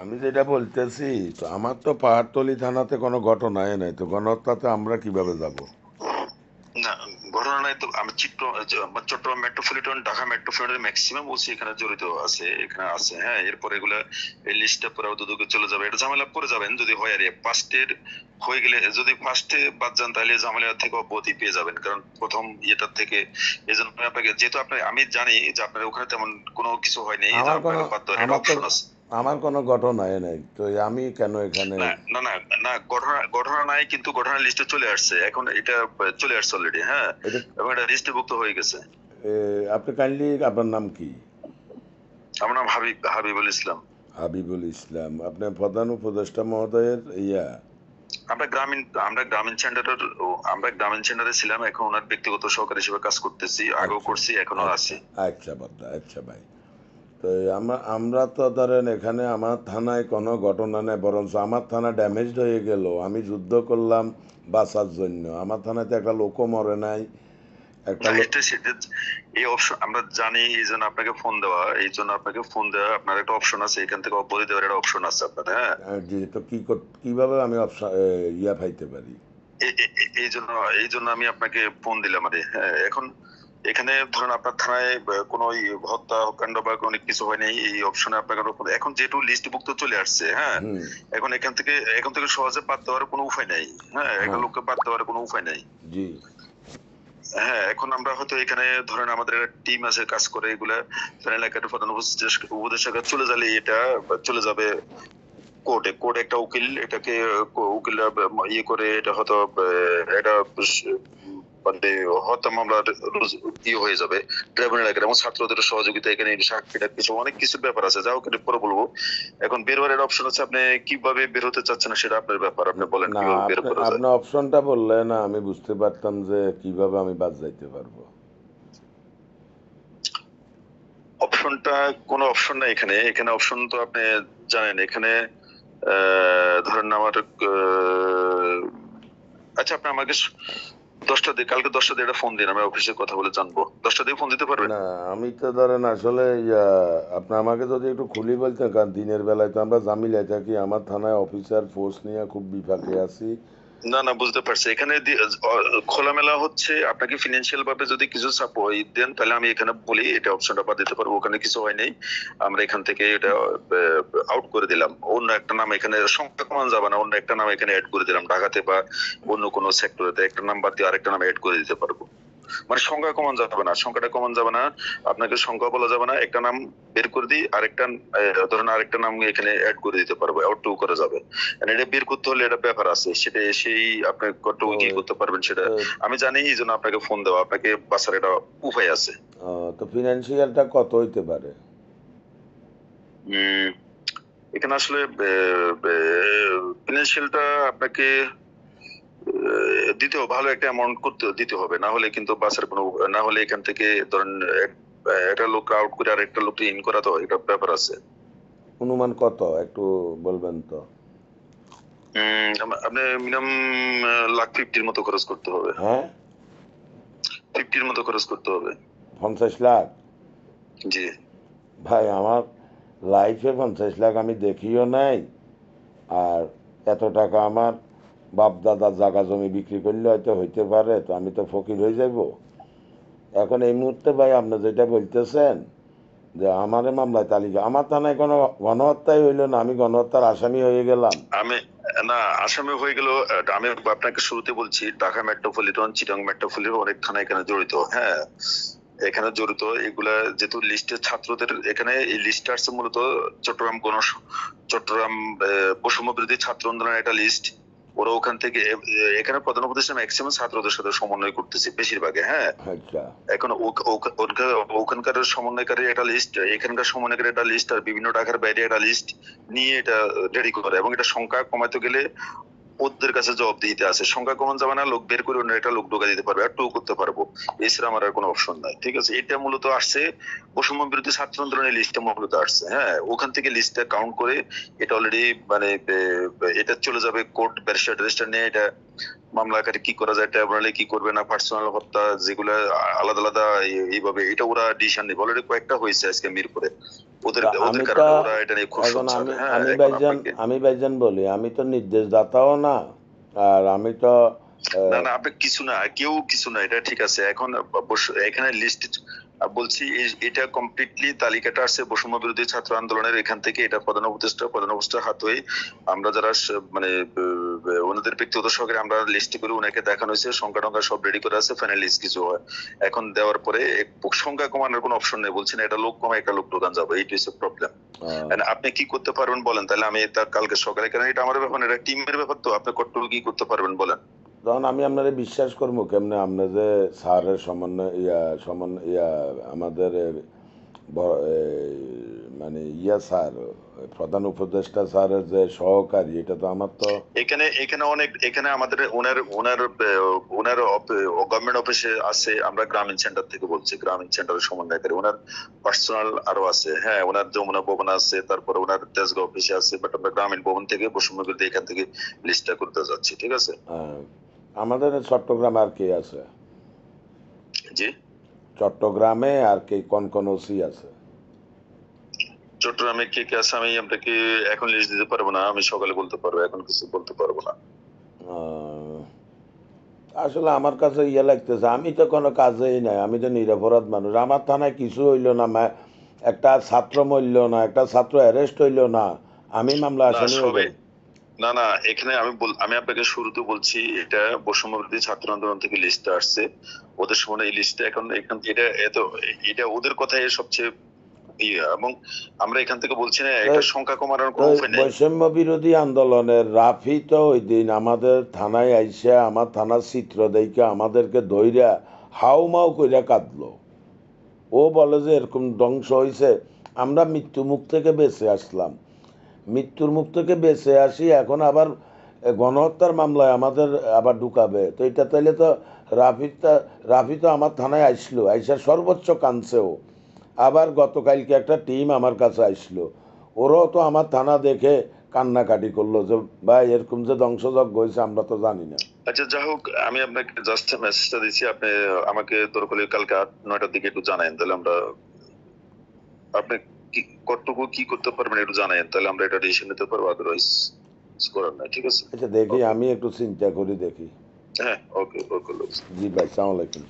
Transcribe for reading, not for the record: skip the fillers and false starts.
আমি যেটা বলতেছি, তো আমার তো পাহাড়তলি থানাতে কোনো ঘটনাই নাই, তো গণহত্যাতে আমরা কিভাবে যাব? না, ঘটনা নাই তো আমি চট্টগ্রাম মেট্রোপলিটন ঢাকা মেট্রোপলিটনের ম্যাক্সিমাম ওসি এখানে জড়িত আছে, এখানে আছে। হ্যাঁ, এরপর এগুলা এই লিস্টটা পরে দুদকে চলে যাবে, এটা ঝামেলা পরে যাবেন যদি হয় আর ফার্স্টের হয়ে গেলে, যদি ফার্স্টে বাদ যান তাহলে ঝামেলা থেকে অব্যাহতি পেয়ে যাবেন, কারণ প্রথম ইয়েটার থেকে। এই জন্য আমি আপনাকে, যেহেতু আপনি, আমি জানি যে আপনার ওখানে তেমন কোনো কিছু হয়নি, এই যে আমার কোনো আপনাকে বাদ দেওয়ার একটা আমার তো অপশন আছে। আমার কোনো ঘটনাই নাই, তো আমি কেন এখানে? না না না না, ঘটনা ঘটনা নাই, কিন্তু ঘটনার লিস্টে চলে আসছে এখন, এটা চলে আসছে অলরেডি। হ্যাঁ, এটা এবং এটা লিস্টভুক্ত হয়ে গেছে। এ, আপনি কাইন্ডলি আপনার নাম কি? আমার নাম হাবিবুল ইসলাম। হাবিবুল ইসলাম, আপনার প্রধান উপদেষ্টা মহোদয়ের ইয়া? আমরা গ্রামীণ আমরা গ্রামীণ সেন্টারের আমরা গ্রামীণ সেন্টারে ছিলাম, এখন ওনার ব্যক্তিগত সহকারী হিসেবে কাজ করতেছি, আগেও আচ্ছা, করছি, এখনো আচ্ছা, আছি। আচ্ছা বদ্দা, আচ্ছা ভাই। তো আমরা তো ধরেন এখানে আমার থানায় কোনো ঘটনা নেই, বরঞ্চ আমার থানা ড্যামেজড হয়ে গেল, আমি যুদ্ধ করলাম বাঁচার জন্য, আমার থানাতে একটা লোকও মরে নাই। একটা না, লোক। এটা সেটা, এই অপশন আমরা জানি, এই জন্য আপনাকে ফোন দেওয়া, আপনার একটা অপশন আছে, এখান থেকে অব্যাহতি দেওয়ার একটা অপশন আছে আপনার। হ্যাঁ, জি, তো কিভাবে আমি ইয়া পাইতে পারি? এই জন্য আমি আপনাকে ফোন দিলাম আরে। হ্যাঁ, এখন এখানে ধরুন আপনার থানায় কোনো হত্যাকাণ্ড বা কোনো কিছু হয়নি, এই অপশনে আপনাকে এখন যেহেতু লিস্টভুক্ত চলে আসছে। হ্যাঁ, হুম। এখন এখান থেকে সহজে বাদ দেওয়ার কোনো উপায় নাই। হ্যাঁ, একটা হ্যাঁ। লোককে বাদ দেওয়ার কোনো উপায় নাই। জি। হ্যাঁ, এখন আমরা হয়তো এখানে ধরেন আমাদের একটা টিম আছে কাজ করে, এগুলা এলাকার প্রধান উপদেষ্টার চলে যাবে, এটা চলে যাবে কোর্টে একটা উকিল এটাকে, উকিলরা ইয়ে করে এটা হয়তো এটা মানে হত্যা মামলা ইয়ে হয়ে যাবে ট্রাইব্যুনাল এলাকার, এবং ছাত্রদের সহযোগিতা, এখানে সাক্ষীটা কিছু অনেক কিছু ব্যাপার আছে, যা হোক এটা পরে বলবো। এখন বের হওয়ার অপশন আছে, আপনি কিভাবে বের হতে চাচ্ছেন সেটা আপনার ব্যাপার, আপনি বলেন না, কিভাবে বের আপনি করা যায়। আপনি অপশনটা বললে না, আমি বুঝতে পারতাম যে কিভাবে আমি বাদ যাইতে পারবো। অপশনটা, কোনো অপশন নাই এখানে, অপশন তো আপনি জানেন এখানে। ধরেন আমার আচ্ছা, আপনি আমাকে কালকে 10টা দিয়ে একটা ফোন দিন, আমি অফিসে কথা বলে জানবো। 10টা দিয়ে ফোন দিতে পারবেন? না, আমি তো ধরেন আসলে ইয়া, আপনি আমাকে যদি একটু খুলি বলতেন, কারণ দিনের বেলায় তো আমরা জামিলায় থাকি, আমার থানায় অফিসার ফোর্স নিয়ে খুব বিপাকে আছি। না না, বুঝতে পারছি। এখানে খোলামেলা হচ্ছে, আপনাকে ফিনান্সিয়াল ভাবে যদি কিছু সাপোর্ট দেন তাহলে আমি এখানে বলি এটা অপশনটা বাদ দিতে পারবো, ওখানে কিছু হয় নাই। আমরা এখান থেকে এটা আউট করে দিলাম, অন্য একটা নাম এখানে সংখ্যা কমান যাবে না, অন্য একটা নাম এখানে অ্যাড করে দিলাম, ঢাকাতে বা অন্য কোনো সেক্টরেতে একটা নাম বাদ দিয়ে আরেকটা নাম অ্যাড করে দিতে পারবো। মানে সংখ্যা কমান যাবে না, সংখ্যাটা কমান যাবে না, আপনাকে সংখ্যা বলা যাবে না, একটা নাম বের করে দিই, আরেকটা ধরেন আরেকটা নাম এখানে অ্যাড করে দিতে পারবো, আউট করা যাবে। And এটা বের করতে হলে এটা ব্যাপার আছে, সেটা সেই আপনি কতটুকু তো কি করতে পারবেন সেটা তো আমি জানি, এই জন্য আপনাকে ফোন দেওয়া, আপনাকে বাঁচার একটা উপায় আছে। তো ফিনান্সিয়ালটা কত হইতে পারে? উম এখানে আসলে ফিনান্সিয়ালটা আপনাকে দিতেও ভালো একটা অ্যামাউন্ট দিতে হবে, না হলে কিন্তু বাসের কোনো, না হলে এখান থেকে ধরেন একটা লোক আউট করে আর একটা লোক ইন করা, তো এটা ব্যাপার আছে। অনুমান কত একটু বলবেন তো? আপনি মিনিমাম লাখ 50-র মতো খরচ করতে হবে। হ্যাঁ। 50-র মতো খরচ করতে হবে। 50 লাখ? জি। ভাই, আমার লাইফে 50 লাখ আমি দেখিও নাই। আর এত টাকা আমার বাপ দাদার জাগা জমি বিক্রি করলে হয়তো হইতে পারে, তো আমি তো ফকির হয়ে যাব। এখন এই মুহূর্তে ভাই আপনি যেটা বলতেছেন যে আমারে মামলায় তালিকা, আমার থানায় কোনো গণহত্যাই হইলো না, আমি গণহত্যার আসামি হয়ে গেলাম। আমি, না, আসামে হয়ে গেল। আমি আপনাকে শুরুতে বলছি, ঢাকা মেট্রোপলিটন, চিটাং মেট্রোপলিটন অনেক থানা এখানে জড়িত। হ্যাঁ, এখানে জড়িত এগুলা, যেহেতু লিস্টে ছাত্রদের, এখানে এই লিস্ট আসছে মূলত চট্টগ্রাম বৈষম্য বিরোধী ছাত্র আন্দোলনের একটা লিস্ট। ওরা ওখান থেকে এখানে প্রধান উপদেষ্টা ম্যাক্সিমাম ছাত্রদের সাথে সমন্বয় করতেছে বেশিরভাগে। হ্যাঁ, আচ্ছা। এখন ওখানকার সমন্বয়কারী একটা লিস্ট, এখানকার সমন্বয়কারী একটা লিস্ট, আর বিভিন্ন ঢাকার বাইরে একটা লিস্ট নিয়ে এটা রেডি করে, এবং এটা সংখ্যা কমাতে গেলে ওদের কাছে জবাবদিহিতে আছে, সংখ্যা কমান যাবে না, লোক বের করে অন্য একটা লোক ঢোকা দিতে পারবে আর টু করতে পারবো, এছাড়া আমার আর কোনো অপশন নাই। ঠিক আছে, এটা মূলত আসছে বৈষম্য বিরোধী ছাত্র আন্দোলনের লিস্টে মূলত আসছে। হ্যাঁ, ওখান থেকে লিস্টটা কাউন্ট করে এটা অলরেডি মানে এটা চলে যাবে কোর্ট, ব্যারিস্টার টেরিস্টার নিয়ে এটা মামলা আকারে কি করা যায়, ট্রাইব্যুনালে কি করবে না, পার্সোনাল হত্যা যেগুলো আলাদা আলাদা এইভাবে এটা ওরা ডিসিশন নেবে। অলরেডি কয়েকটা হয়েছে আজকে মিরপুরে, ওদের তো ওদের আমি তো কারণে ওরা এটা নিয়ে খুব এখন সোচ্চার। আমি হ্যাঁ, আমি এখন ভাইজান আপনাকে আমি ভাইজান বলি, আমি তো নির্দেশদাতাও না, আর আমি তো না না আপনি কিছু না, কেউ কিছু না, এটা ঠিক আছে। এখন এখানে লিস্ট বলছি এটা কমপ্লিটলি তালিকাটা আসছে বৈষম্য বিরোধী ছাত্র আন্দোলনের এখান থেকে। এটা প্রধান উপদেষ্টার হাত হয়ে আমরা যারা মানে ওনাদের ব্যক্তিগত সহকারে আমরা লিস্ট করে ওনাকে দেখানো হয়েছে, সংখ্যা টংখ্যা সব রেডি করে আছে, ফাইনাল লিস্ট কিছু হয়। এখন দেওয়ার পরে সংখ্যা কমানোর কোনো অপশন নেই, বলছি না এটা লোক কমে একটা লোক ঢোকান যাবে, এইটাই হচ্ছে প্রবলেম। আপনি কি করতে পারবেন বলেন, তাহলে আমি তার কালকে সকালে, কারণ এটা আমার ব্যাপার না, এটা টিমের ব্যাপার, তো আপনি কতটুকু কি করতে পারবেন বলেন। তখন আমি আপনারে বিশ্বাস করবো কেমনে? আপনি যে স্যারের সমন্বয় ইয়া আমাদের মানে স্যার, প্রধান উপদেষ্টা স্যারের যে সহকারী, এটা তো আমার তো এখানে এখানে অনেক, এখানে আমাদের ওনার ওনার ওনার গভর্নমেন্ট অফিসে আছে, আমরা গ্রামীণ সেন্টার থেকে বলছি, গ্রামীণ সেন্টারের সমন্বয়কারী ওনার পার্সোনাল আরো আছে। হ্যাঁ, ওনার যমুনা ভবন আছে, তারপরে ওনার তেজগাঁও অফিসে আছে, বাট আমরা গ্রামীণ ভবন থেকে বৈষম্য বিরোধী এখান থেকে লিস্টটা করতে যাচ্ছি, ঠিক আছে। আমাদের চট্টগ্রামে আর কে আছে? জি, চট্টগ্রামে আর কে কোন ওসি আছে? চট্টগ্রামে কে কে আছে আমি আপনাকে এখন লিস্ট দিতে পারবো না, আমি সকালে বলতে পারবো, এখন কিছু বলতে পারবো না। আসলে আমার কাছে লাগতেছে, আমি তো কোনো কাজেই নাই, আমি তো নিরপরাধ মানুষ। আমার থানায় কিছু হইল না, একটা ছাত্র মরল না, একটা ছাত্র অ্যারেস্ট হইল না, আমি মামলা না আসামি হয়ে সবে, গেলাম। না না এখানে আমি আপনাকে শুরুতে বলছি এটা বৈষম্য বিরোধী ছাত্র আন্দোলন থেকে লিস্ট আসছে, ওদের সময় এই লিস্টে এখন এখান এটা এত, এটা ওদের কথাই সবচেয়ে এবং আমরা এখান থেকে বলছি না এটা সংখ্যা কমানোর কোনো উপায় নেই। বৈষম্য বিরোধী আন্দোলনের রাফি তো ওই দিন আমাদের থানায় আইসা আমার থানার চিত্র দেখে আমাদেরকে ধইরা হাউমাউ কইরা কাঁদলো। ও বলে যে এরকম ধ্বংস হয়েছে, আমরা মৃত্যু মুখ থেকে বেঁচে আসলাম, মৃত্যুর মুখ থেকে বেঁচে আসি, এখন আবার গণহত্যার মামলায় আমাদের আবার ঢুকাবে। তো এটা তাইলে তো রাফি তো আমার থানায় আইসলো, আইসা সর্বোচ্চ কাঁদছেও। আবার গতকালকে একটা টিম আমার কাছে আইসলো, ওরাও তো আমার থানা দেখে কান্নাকাটি করলো যে ভাই এরকম যে ধ্বংসযজ্ঞ হয়েছে আমরা তো জানি না। আচ্ছা যা হোক, আমি আপনাকে জাস্ট মেসেজটা দিচ্ছি, আপনি আমাকে দরকার হলে কালকে 8-9টার দিকে একটু জানায়েন, তাহলে আমরা আপনি কতটুকু কি করতে পারবেন একটু জানায়েন, তাহলে আমরা এটা ডিসিশন নিতে পারবো, আদারওয়াইজ করার নাই, ঠিক আছে। আচ্ছা দেখি, আমি একটু চিন্তা করি দেখি। হ্যাঁ, ওকে ওকে। জি ভাই, সালাম আলাইকুম।